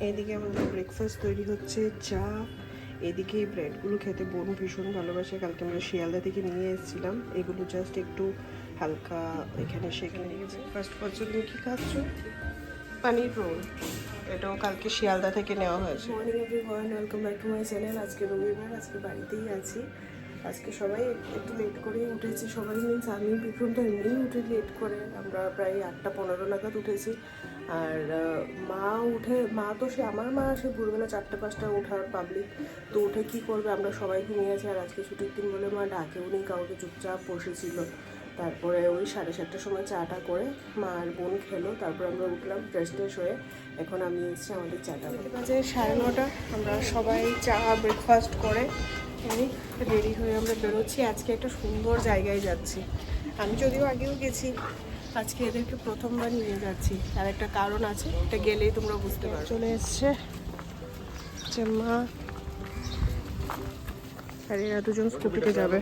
এদিকে আমাদের ব্রেকফাস্ট তৈরি হচ্ছে, চা। এদিকে এই ব্রেডগুলো খেতে বোন ভীষণ ভালোবাসে, কালকে আমরা শিয়ালদা থেকে নিয়ে এসেছিলাম। এগুলো জাস্ট একটু হালকা এখানে সেঁকে নিয়েছি। ফার্স্ট পর্যন্ত কী খাচ্ছ? পানির রোল। এটাও কালকে শিয়ালদা থেকে নেওয়া হয়েছে। Morning everyone, welcome back to my channel. আজকে রবিবার, আজকে বাড়িতেই আছি। আজকে সবাই একটু লেট করেই উঠেছি, সবাই মিনস আমি বিক্রমটা এমনিই উঠে লেট করে। আমরা প্রায় 8:15 নাগাদ উঠেছি। আর মা তো আমার মা সে ভোরবেলা 4-5টা ওঠার পাবলিক, তো উঠে কী করবে, আমরা সবাই ঘুমিয়েছি। আর আজকে ছুটির দিন বলে মা ডাকেওনি কাউকে, চুপচাপ বসেছিল। তারপরে ওই 7:30টার সময় চাটা করে মা আর বোন খেলো, তারপর আমরা উঠলাম ফ্রেশ ট্রেশ হয়ে। এখন আমি এসেছি আমাদের চাটা বাজে 9:30। আমরা সবাই চা ব্রেকফাস্ট করে রেডি হয়ে আমরা বেরোচ্ছি। আজকে একটা সুন্দর জায়গায় যাচ্ছি। আমি যদিও আগেও গেছি, আজকে এদেরকে প্রথমবার নিয়ে যাচ্ছি। আর একটা কারণ আছে, এটা গেলেই তোমরা বুঝতে পারো। চলে এসছে যে মা আর এরা দুজন স্কুটিতে যাবে।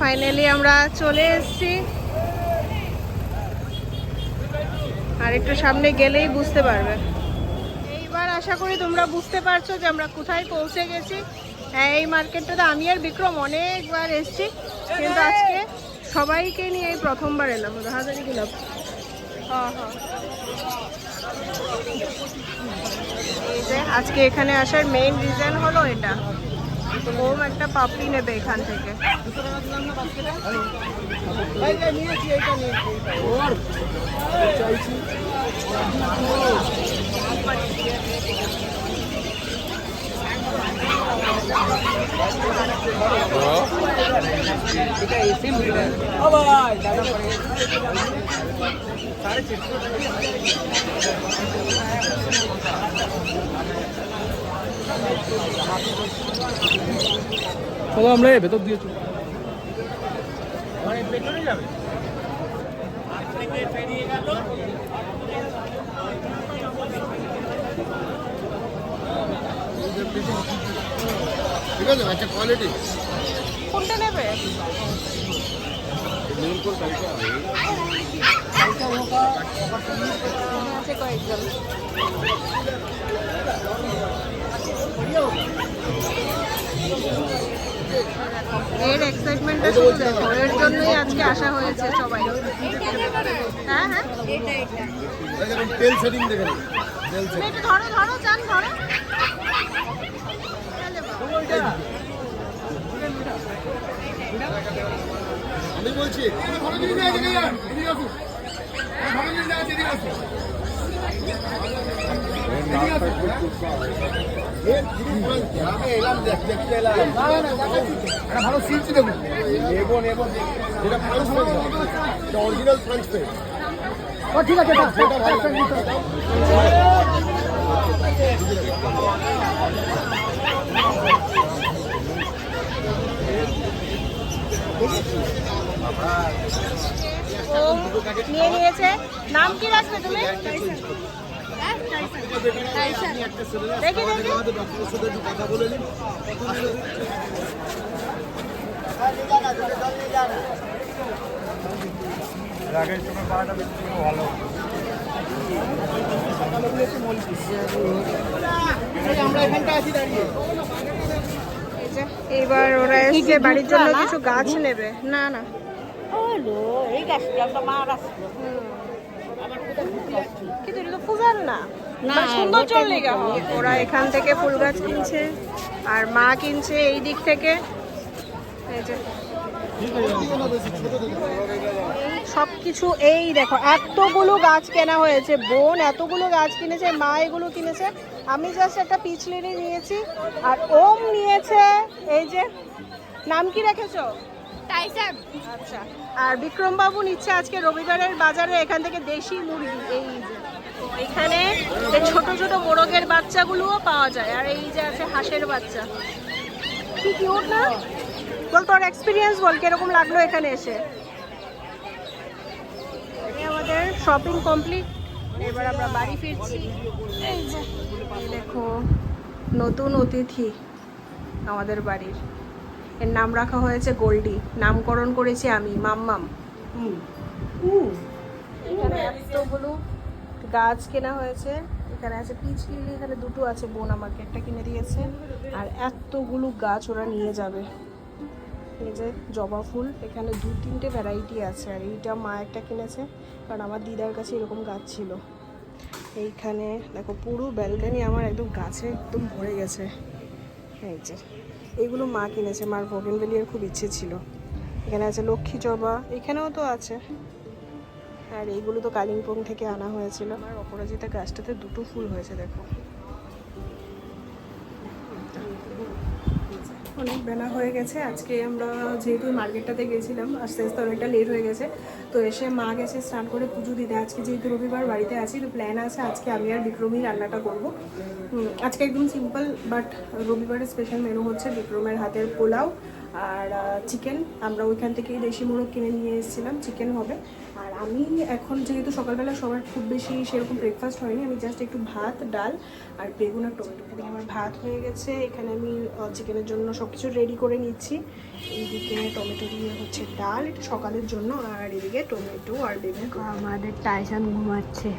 ফাইনালি আমরা চলে এসেছি, আর একটু সামনে গেলেই বুঝতে পারবে। এইবার আশা করি তোমরা বুঝতে পারছো যে আমরা কোথায় পৌঁছে গেছি। হ্যাঁ, এই মার্কেটটাতে আমি আর বিক্রম অনেকবার এসেছি, কিন্তু আজকে সবাইকে নিয়ে এই প্রথমবার এলাম। হাজারি দিলাম। হ্যাঁ হ্যাঁ, এই যে আজকে এখানে আসার মেইন রিজন হলো এটা। ওম একটা পাপড়ি নেবে এখান থেকে। চলো আমরা ভেতর দিয়ে চলো। ঠিক আছে, আচ্ছা কোয়ালিটি কোনটা নেবে? আছে কয়েকজন। এর এক্সাইটমেন্টটা শুধু দেখো, এর জন্যই আজকে আসা হয়েছে সবাই। হ্যাঁ হ্যাঁ, তেল সেটিং দেখে নিন। একটু ধরো ধরো, চান ধরো। আমি বলছি ভালো সিলছি দেবো, নেবো নেবো, যেটা অরিজিনাল ফ্রেঞ্চ ফ্রাইস। ঠিক আছে, ও নিয়ে নিয়েছে। নাম কি রাখবে তুমি? দেখি দেখি। কথা বলে নিন। আগের সময় পাওয়াটা বেশি ভালো। আমরা এখানটা আছি দাঁড়িয়ে। এইবার ওরা এসে বাড়ির জন্য কিছু গাছ নেবে। না না, কিন্তু এটা তো পূজার না, সুন্দর চললে ওরা এখান থেকে ফুল গাছ কিনছে আর মা কিনছে এই দিক থেকে। এই যে সবকিছু, এই দেখো এতগুলো গাছ কেনা হয়েছে। বোন এতগুলো গাছ কিনেছে, মা এগুলো কিনেছে। আমি জাস্ট একটা পিচ লিলি নিয়েছি, আর ওম নিয়েছে। এই যে নাম কি রেখেছো? টাইসান। আচ্ছা, আর বিক্রম বাবু নিচ্ছে আজকে রবিবারের বাজারে এখান থেকে দেশি মুরগি। এই যে এখানে ছোট ছোট মোরগের বাচ্চাগুলোও পাওয়া যায়, আর এই যে আছে হাঁসের বাচ্চা। কি কিউট না? বল তোর এক্সপিরিয়েন্স বল, কিরকম লাগলো এখানে এসে? আমাদের শপিং কমপ্লিট। এবার আমরা বাড়ি ফিরছি। এই যে এই দেখো নতুন অতিথি আমাদের বাড়ির, এর নাম রাখা হয়েছে গোল্ডি, নামকরণ করেছি আমি মাম্মাম। এখানে এতগুলো গাছ কেনা হয়েছে, এখানে আছে পিচ লিলি, এখানে দুটো আছে, বোন আমাকে একটা কিনে দিয়েছে, আর এতগুলো গাছ ওরা নিয়ে যাবে। এই যে জবা ফুল, এখানে 2-3টে ভ্যারাইটি আছে, আর এইটা মা একটা কিনেছে কারণ আমার দিদার কাছে এরকম গাছ ছিল। এইখানে দেখো পুরো ব্যালকানি আমার একদম গাছে একদম ভরে গেছে। এই যে এইগুলো মা কিনেছে, মার বোগেনভেলিয়ার খুব ইচ্ছে ছিল। এখানে আছে লক্ষ্মী জবা, এখানেও তো আছে, আর এইগুলো তো কালিম্পং থেকে আনা হয়েছিল। আমার অপরাজিতা গাছটাতে 2টো ফুল হয়েছে দেখো। অনেক বেলা হয়ে গেছে, আজকে আমরা যেহেতু মার্কেটটাতে গেছিলাম আস্তে আস্তে অনেকটা লেট হয়ে গেছে, তো এসে মা গেছে স্নান করে পুজো দিতে। আজকে যেহেতু রবিবার বাড়িতে আছি, তো প্ল্যান আছে আজকে আমি আর বিক্রমই রান্নাটা করব। আজকে একদম সিম্পল, বাট রবিবারের স্পেশাল মেনু হচ্ছে বিক্রমের হাতের পোলাও আর চিকেন। আমরা ওইখান থেকেই দেশি মোরগ কিনে নিয়ে এসেছিলাম, চিকেন হবে। আর আমি এখন যেহেতু সকালবেলা সবার খুব বেশি সেরকম ব্রেকফাস্ট হয়নি, আমি জাস্ট একটু ভাত, ডাল আর বেগুন আর টমেটো। এখানে আমার ভাত হয়ে গেছে, এখানে আমি চিকেনের জন্য সব কিছু রেডি করে নিচ্ছি। এইদিকে টমেটো দিয়ে হচ্ছে ডাল, এটা সকালের জন্য, আর এদিকে টমেটো আর বেগুন। আমাদের টাইসান ঘুমাচ্ছে।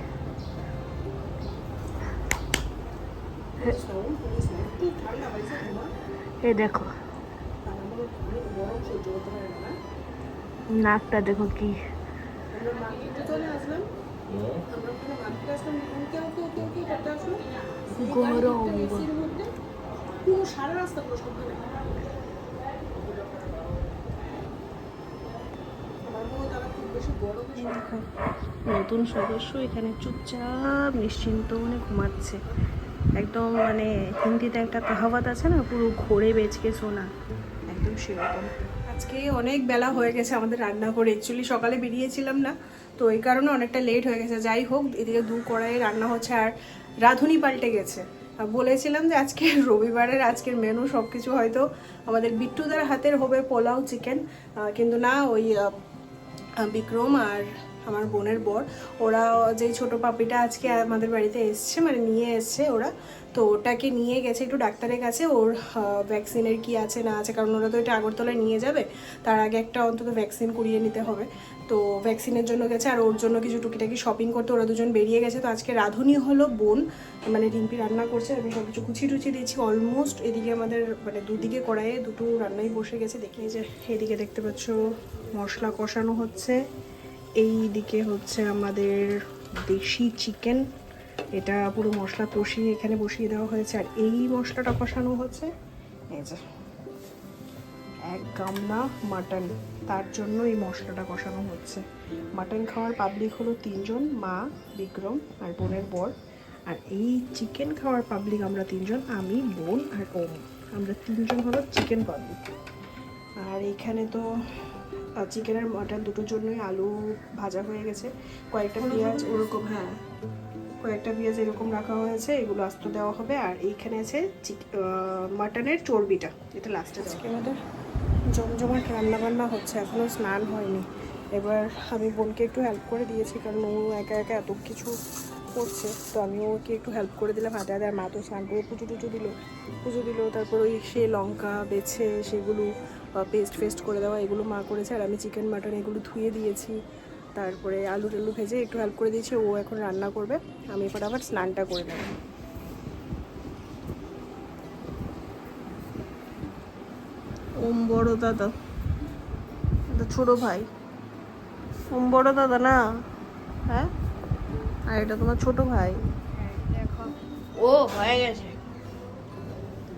এই দেখো নাকটা দেখো কি গরম। সারা রাস্তা পুরো শব্দ নেই। নতুন সদস্য এখানে চুপচাপ নিশ্চিন্ত মনে ঘুমাচ্ছে, একদম মানে হিন্দিতে একটা কাহাওয়াত আছে না, পুরো ঘোরে বেচকে শোনা, একদম সেরকম। আজকে অনেক বেলা হয়ে গেছে আমাদের রান্না করে, অ্যাকচুয়ালি সকালে বেরিয়েছিলাম না, তো এই কারণে অনেকটা লেট হয়ে গেছে। যাই হোক, এদিকে 2 কড়াইয়ে রান্না হচ্ছে, আর রাঁধুনি পাল্টে গেছে। বলেছিলাম যে আজকে রবিবারের আজকের মেনু সব কিছু হয়তো আমাদের বিট্টুদার হাতের হবে পোলাও চিকেন, কিন্তু না, ওই বিক্রম আর আমার বোনের বর, ওরা যেই ছোট পাপিটা আজকে আমাদের বাড়িতে এসছে, মানে নিয়ে এসছে ওরা, তো ওটাকে নিয়ে গেছে একটু ডাক্তারের কাছে, ওর ভ্যাকসিনের কি আছে না আছে, কারণ ওরা তো এটা আগরতলায় নিয়ে যাবে, তার আগে একটা অন্তত ভ্যাকসিন করিয়ে নিতে হবে। তো ভ্যাকসিনের জন্য গেছে, আর ওর জন্য কিছু টুকিটাকি শপিং করতে ওরা দুজন বেরিয়ে গেছে। তো আজকে রাঁধুনি হলো বোন, মানে রিম্পি রান্না করছে, আমি সব কিছু কুচি টুচি দিয়েছি অলমোস্ট। এদিকে আমাদের মানে দুদিকে কড়াইয়ে 2টো রান্নাই বসে গেছে। দেখি যে এদিকে দেখতে পাচ্ছ মশলা কষানো হচ্ছে, এই দিকে হচ্ছে আমাদের দেশি চিকেন, এটা পুরো মশলা কষিয়ে এখানে বসিয়ে দেওয়া হয়েছে, আর এই মশলাটা কষানো হচ্ছে। এই যে 1 গামলা মাটন, তার জন্য এই মশলাটা কষানো হচ্ছে। মাটন খাওয়ার পাবলিক হলো 3 জন, মা, বিক্রম আর বোনের বর, আর এই চিকেন খাওয়ার পাবলিক আমরা 3 জন, আমি, বোন আর ওম, আমরা 3 জন হলো চিকেন পাবলিক। আর এইখানে তো চিকেন আর মাটন দুটোর জন্যই আলু ভাজা হয়ে গেছে, কয়েকটা পেঁয়াজ ওরকম, হ্যাঁ কয়েকটা পেঁয়াজ এরকম রাখা হয়েছে, এগুলো আস্ত দেওয়া হবে। আর এইখানে আছে মাটনের চর্বিটা, এটা লাস্টে দেওয়া। আমাদের জমজমাট রান্নাবান্না হচ্ছে, এখনও স্নান হয়নি। এবার আমি বোনকে একটু হেল্প করে দিয়েছি, কারণ ও একা একা এত কিছু করছে, তো আমি ওকে একটু হেল্প করে দিলাম হাতে হাতে। আর মা তো স্নান করে পুজো দিল, তারপর ওই সে লঙ্কা বেছে সেগুলো পেস্ট করে দেওয়া, এগুলো মা করেছে। আর আমি চিকেন মাটন এগুলো ধুয়ে দিয়েছি, তারপরে আলু টালু ভেজে একটু হেল্প করে দিয়েছি। ও এখন রান্না করবে, আমি ফটাফট স্নানটা করে নেব। ওম বড় দাদা, এটা ছোট ভাই, ওম বড় দাদা না, হ্যাঁ, আর এটা তোমার ছোট ভাই। দেখো ও হয়ে গেছে,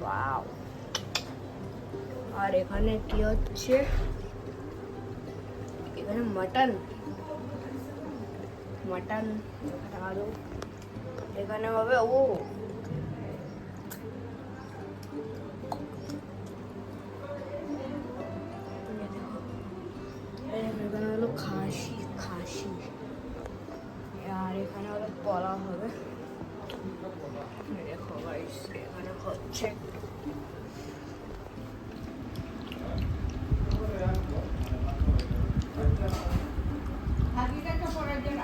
ওয়াও। আর এখানে কি হচ্ছে, এখানে মাটন, আলু, এখানে হবে ও এখানে হলো খাসি, আর এখানে হলো পোলাও হবে। দেখো গাইস, এখানে হচ্ছে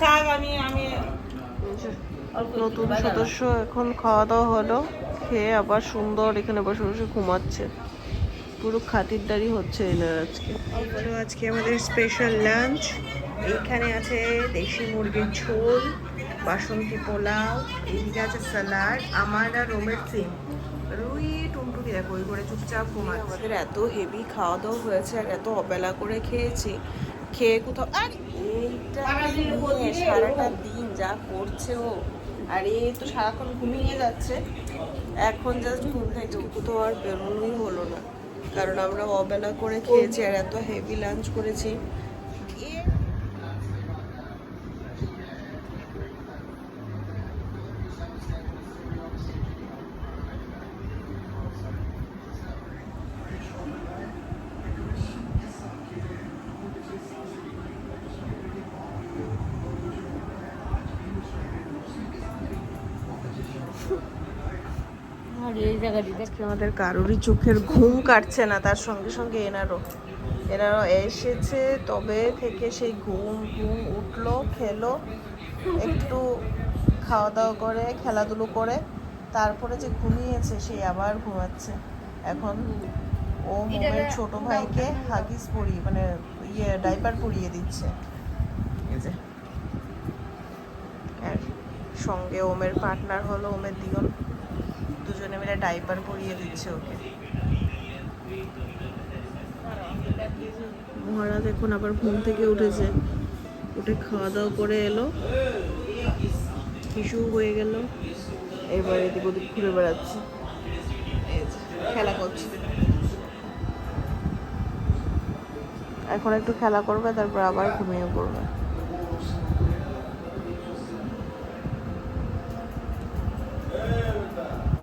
থাক, আমি নতুন সদস্য এখন খাওয়া দাওয়া হলো, খেয়ে আবার সুন্দর এখানে বসে বসে ঘুমাচ্ছে। পুরো খাতিরদারি হচ্ছে এনার আজকে। তো আজকে আমাদের স্পেশাল লাঞ্চ, এইখানে আছে দেশি মুরগির ঝোল, বাসন্তী পোলাও, এইদিকে আছে স্যালাড, আমার আর রোমের সিম। রুই টুনটুকি দেখো ওই করে চুপচাপ ঘুমাচ্ছে। আমাদের এত হেভি খাওয়া দাওয়া হয়েছে আর এত অবেলা করে খেয়েছি, খেয়ে কোথাও আর এইটা নিয়ে সারাটা দিন যা করছে ও, আর এই তো সারাক্ষণ ঘুমিয়ে যাচ্ছে। এখন জাস্ট ঘুম থেকে কোথাও আর বেরোনোই হলো না, কারণ আমরা অবেলা করে খেয়েছি আর এত হেভি লাঞ্চ করেছি। আর এই জায়গাটি আজকে আমাদের কারোরই চোখের ঘুম কাটছে না, তার সঙ্গে সঙ্গে এনারও এসেছে তবে থেকে সেই ঘুম ঘুম উঠলো, খেলো, একটু খাওয়া দাওয়া করে খেলাধুলো করে তারপরে যে ঘুমিয়েছে সেই আবার ঘুমাচ্ছে। এখন ও মোমের ছোট ভাইকে হাগিস পরিয়ে মানে ডাইপার পরিয়ে দিচ্ছে, এই যে। আর সঙ্গে ওমের পার্টনার হলো ওমের দিগন, দুজনে মিলে ডাইপার পরিয়ে দিচ্ছে ওকে। মহারাজ এখন আবার ঘুম থেকে উঠেছে, উঠে খাওয়া দাওয়া করে এলো, শিশু হয়ে গেল, এবার এদিক ওদিক ঘুরে বেড়াচ্ছে, এই যে, খেলা করছে। এখন একটু খেলা করবে, তারপর আবার ঘুমিয়ে পড়বে।